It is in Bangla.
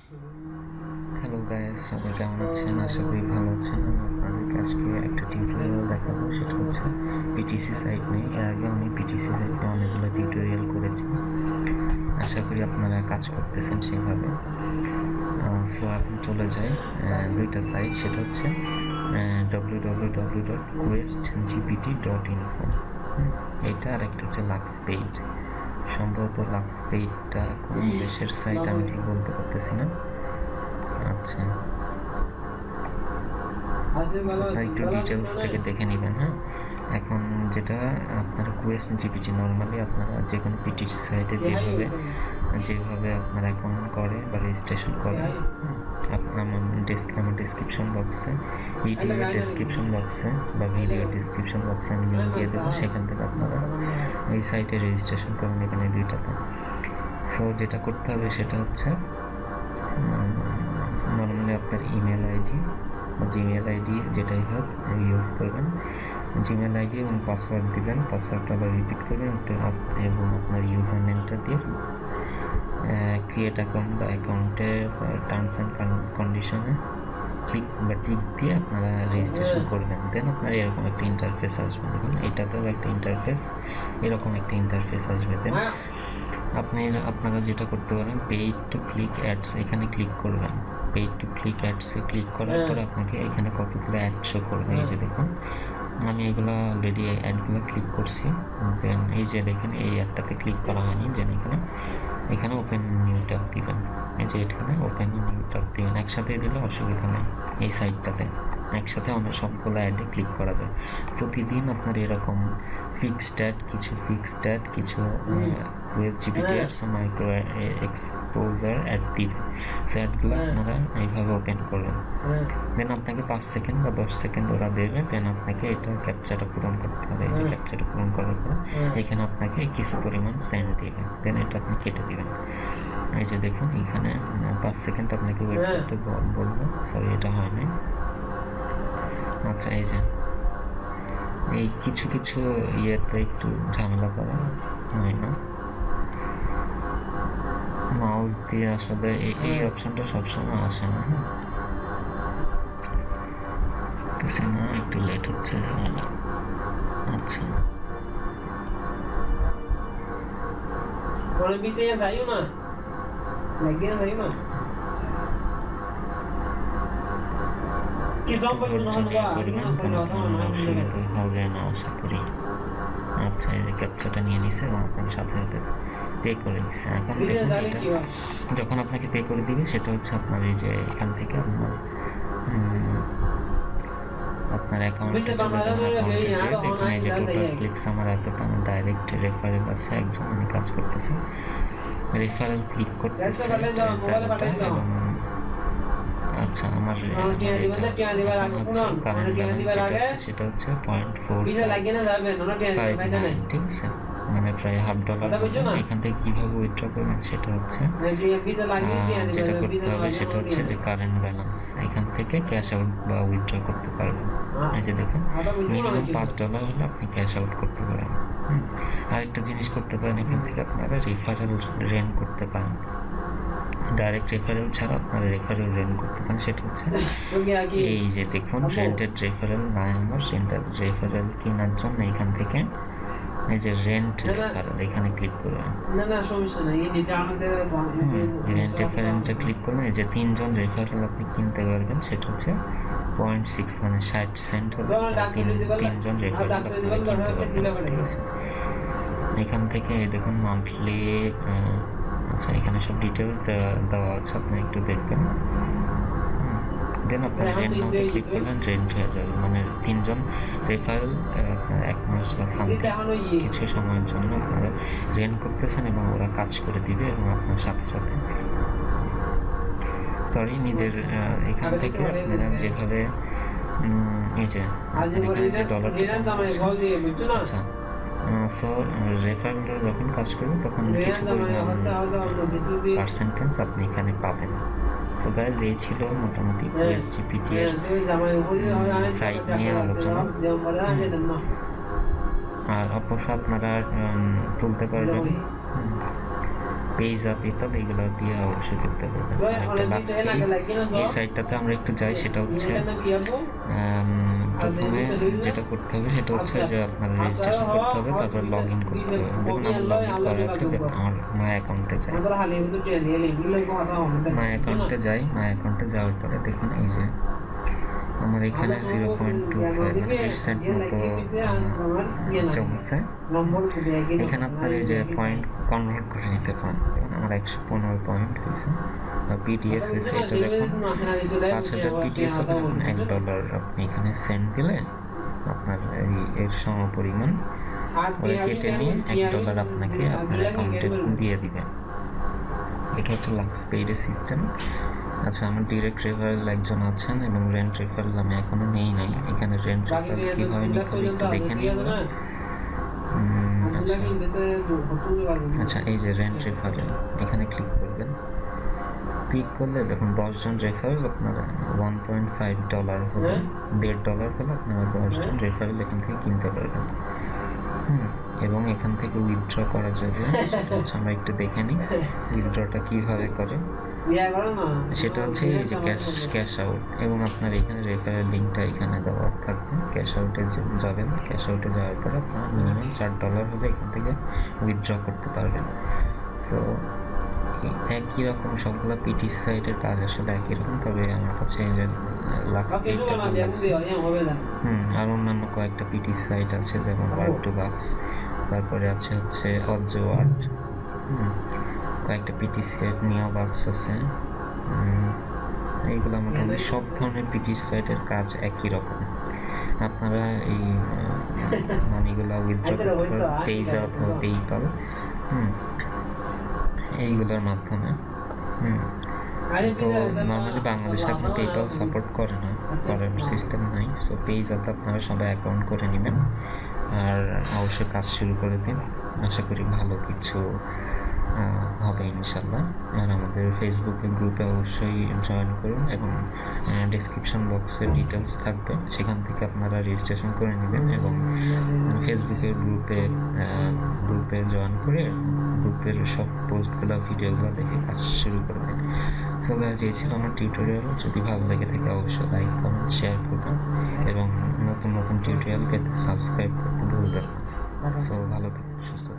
হ্যালো গাইস, সবাই কেমন আছেন? আশা করি ভালো আছেন। আমি আপনাদেরকে আজকে একটা টিউটোরিয়াল দেখাবো, সেটা হচ্ছে পিটিসি সাইট নিয়ে। এর আগে আমি পিটিসি সাইট নিয়ে অনেকগুলো টিউটোরিয়াল করেছি, আশা করি আপনারা কাজ করতেছেন সেভাবে। সো এখন চলে যাই দুইটা সাইট, সেটা হচ্ছে www.questgpt.info, এটা আর একটা হচ্ছে লাক্সপেইড। সম্ভবত লাক্সপেইডটা কোন দেশের সাইট আমি ঠিক বলতে পারতেছি না। আচ্ছা, একটু ডিটেলস থেকে দেখে নেবেন। হ্যাঁ, এখন যেটা আপনারা কুয়েস্ট জিপিটি, নর্মালি আপনারা যে কোনো পিটিসি সাইটে যেভাবে আপনারা অ্যাকাউন্ট করে বা রেজিস্ট্রেশন করে, আমার ডিসক্রিপশন বক্সে, ভিডিওর ডিসক্রিপশন বক্সে বা ভিডিওর ডিসক্রিপশন বক্সে আমি লিঙ্ক দিয়ে দেবো, সেখান থেকে আপনারা এই সাইটে রেজিস্ট্রেশন করে নেবেন, এই দুইটাতে। সো যেটা করতে হবে সেটা হচ্ছে নর্মালি আপনার ইমেল আইডি বা জিমেল আইডি যেটাই হোক ইউজ করবেন। জিমেল আইডি এবং পাসওয়ার্ড দিবেন, পাসওয়ার্ডটা আবার রিপিট করবেন এবং আপনার ইউজার নেমটা দিয়ে ক্রিয়েট অ্যাকাউন্ট বা অ্যাকাউন্টের টার্মস অ্যান্ড কন্ডিশনে ক্লিক বা টিক দিয়ে আপনারা রেজিস্ট্রেশন করবেন। দেন আপনার এরকম একটা ইন্টারফেস আসবে, দেখুন এটাতেও একটা ইন্টারফেস, এরকম একটা ইন্টারফেস আসবে। দেন আপনারা যেটা করতে পারেন, পেইড টু ক্লিক অ্যাডস, এখানে ক্লিক করবেন। পেইড টু ক্লিক অ্যাডসে ক্লিক করার পর আপনাকে এখানে কতগুলো অ্যাড শো করবে। এই যে দেখুন, আমি এগুলো অলরেডি অ্যাডগুলো ক্লিক করছি। দেন এই যে দেখেন, এই অ্যাডটাতে ক্লিক করা হয়নি, যেন এখানে ওপেন নিউ ট্যাব দিবেন। এই যে এখানে ওপেন নিউ ট্যাব দিবেন, একসাথে দিলে অসুবিধা নেই। এই সাইটটাতে একসাথে আমরা সবগুলো অ্যাডে ক্লিক করা যায়। প্রতিদিন আপনার এরকম ফিক্সড অ্যাড, কিছু GPT ads, micro exposure ad দিবে। অ্যাডগুলো আপনারা এইভাবে ওপেন করবেন। দেন আপনাকে 5 সেকেন্ড বা 10 সেকেন্ড ওরা দেবে। দেন আপনাকে এটা ক্যাপচাটা পূরণ করতে হবে। এই যে ক্যাপচাটা পূরণ করার পর এখানে আপনাকে কিছু পরিমাণ সেন্ড দিবে। দেন এটা আপনি কেটে দিবেন। এই যে দেখুন, এখানে 5 সেকেন্ড আপনাকে ওয়েট করতে বলবো। সরি, এটা হয় নাই। আচ্ছা, এই যে এই কিছু ইয়েতে একটু ঝামেলা করা হয় না, মাউস দিয়ে আসলে এই অপশনটা সবসময় আসে না। না, একটু লেট হচ্ছে। আচ্ছা, और भी से ये जाइयो ना लगे ना जाइयो ना किसों पर तुम हुआ হবে না আশা করি। আচ্ছা, এই যে ক্যাপচারটা নিয়ে নিছে এবং আপনার সাথে সাথে পে করে দিচ্ছে। এখন যখন আপনাকে পে করে দিবে, সেটা হচ্ছে আপনার এই যে এখান থেকে আপনার অ্যাকাউন্টে চলে যাবেন। দেখুন এই যে টোটাল ক্লিকস আমার এতটা, আমার ডাইরেক্ট রেফারেল আছে, একজন আমি কাজ করতেছি, রেফারেল ক্লিক করতেছি এবং আচ্ছা, আমার কারেন্ট ব্যালেন্স সেটা হচ্ছে 0.45, ঠিক আছে, মানে প্রায় $50। এখান থেকে কিভাবে উইথড্র করবেন সেটা হচ্ছে যেটা করতে হবে সেটা হচ্ছে যে কারেন্ট ব্যালেন্স, এখান থেকে ক্যাশ আউট বা উইথড্র করতে পারবেন। এই যে দেখুন, মিনিমাম $5 হলে আপনি ক্যাশ আউট করতে পারেন। আরেকটা জিনিস করতে পারেন, এখান থেকে আপনারা রেফারেল রেন করতে পারেন। ডাইরেক্ট রেফারেল ছাড়া আপনারা রেফারেল রেন্ট করতে পারেন। সেটা হচ্ছে এই যে দেখুন, রেন্টেড রেফারেল আমার রেফারেল কেনার জন্য এখান থেকে এই যে রেন্ট রেফারেল, এখানে ক্লিক করবেন। রেন্ট রেফারেলটা ক্লিক করবেন। এই যে 3 জন রেফারেল আপনি কিনতে পারবেন, সেটা হচ্ছে 0.6 মানে 60 সেন্ট হলে 3 জন রেফারেল আপনারা কিনতে পারবেন, ঠিক আছে। এখান থেকে দেখুন মান্থলি, আচ্ছা, এখানে সব ডিটেলস দেওয়া আছে, আপনি একটু দেখবেন। দেন আপনার রেন্ট নামে ক্লিক করলেন, রেন্ট হয়ে যাবে, মানে 3 জন রেফারেল আপনার 1 মাস বা সামথিং কিছু সময়ের জন্য আপনারা রেন্ট করতেছেন এবং ওরা কাজ করে দিবে এবং আপনার সাথে সাথে নিজের এখান থেকে আপনারা যেভাবে এই যে এখানে যে ডলার, আচ্ছা, সো রেফারেলরা যখন কাজ করবে তখন কিছু পরিমাণ পার্সেন্টেজ আপনি এখানে পাবেন। সো গাইস, এই ছিল মোটামুটি জিপিটি এর সাইট নিয়ে আলোচনা। আর অবশ্যই আপনারা তুলতে পারবেন। পেজা পেপাল এগুলো দিয়ে অবশ্যই করতে পারবেন। এই সাইটটাতে আমরা একটু যাই, সেটা হচ্ছে প্রথমে যেটা করতে হবে সেটা হচ্ছে যে আপনার রেজিস্ট্রেশন করতে হবে, তারপর লগ ইন করতে হবে। দেখুন আমার লগ ইন করা আছে, আমার মাই অ্যাকাউন্টে যাই। মাই অ্যাকাউন্টে যাওয়ার পরে দেখুন এই যে আমার এখানে 0.25% মতো জমছে। এখানে আপনার এই যে পয়েন্ট কনভার্ট করে নিতে পারেন। আমার 115 পয়েন্ট হয়েছে। পিটিএস হয়েছে, এটা দেখুন 5000 পিটিএস হবে। দেখুন $1 আপনি এখানে সেন্ড দিলে আপনার এর সমপরিমাণ ওরা কেটে নিয়ে $1 আপনাকে আপনার অ্যাকাউন্টে দিয়ে দিবেন। এটা হচ্ছে লাক্স পেইডের সিস্টেম। আচ্ছা, আমার ডিরেক্ট রেফারেল একজন আছেন এবং রেন্ট রেফারেল আমি এখনো নেই নাই। এখানে রেন্ট রেফারেল কীভাবে নিতে হবে একটু দেখে নিই। আচ্ছা, এই যে রেন্ট রেফারেল, এখানে ক্লিক করবেন। ক্লিক করলে দেখুন 10 জন রেফারেল আপনারা $1.5 হলে $1.5 হলে আপনারা 10 জন রেফারেল এখান থেকে কিনতে পারবেন। এবং এখান থেকে উইথড্র করা যাবে, সেটা হচ্ছে আমরা একটু দেখে নিই উইথড্রটা কীভাবে করে। সেটা হচ্ছে এই যে ক্যাশ আউট, এবং আপনার এখানে রেফারেল লিঙ্কটা এখানে দেওয়া থাকবে। ক্যাশ আউটে যাবেন, ক্যাশ আউটে যাওয়ার পরে আপনারা মিনিমাম $4 হলে এখান থেকে উইথড্র করতে পারবেন। সো একই রকম সবগুলো পিটি সাইটের কাজ আসলে একই রকম, তবে আমার কাছে এই যে লাক্স পেইডটা ভালো লাগছে। আর অন্যান্য কয়েকটা পিটি সাইট আছে, যেমন ওয়ার্ড2বাক্স, তারপরে আছে হচ্ছে অবজওয়ার্ড, কয়েকটা পিটি সাইট নিওবাক্স আছে। এইগুলো মোটামুটি সব ধরনের পিটি সাইটের কাজ একই রকম। আপনারা এই মানিগুলো উইথড্র করতে পারেন পেজা অথবা পেইপাল, এইগুলোর মাধ্যমে। তো নর্মালি বাংলাদেশে এখন পেপাল সাপোর্ট করে না, করার সিস্টেম নাই। সো পেজাতে আপনারা সবাই অ্যাকাউন্ট করে নেবেন আর অবশ্যই কাজ শুরু করে দিন। আশা করি ভালো কিছু হবে ইনশাল্লাহ। আর আমাদের ফেসবুকের গ্রুপে অবশ্যই জয়েন করুন, এবং ডেসক্রিপশন বক্সে ডিটেলস থাকবে, সেখান থেকে আপনারা রেজিস্ট্রেশন করে নেবেন এবং ফেসবুকের গ্রুপে জয়েন করে গ্রুপের সব পোস্টগুলো ভিডিওগুলো দেখে কাজ শুরু করবেন। সো গাইস, এই ছিল আমার টিউটোরিয়াল। যদি ভালো লেগে থাকে অবশ্যই লাইক, কমেন্ট, শেয়ার করবেন এবং নতুন নতুন টিউটোরিয়াল পেতে সাবস্ক্রাইব করতে ভুলবেন না। সো ভালো থাকুন, সুস্থ থাকুন।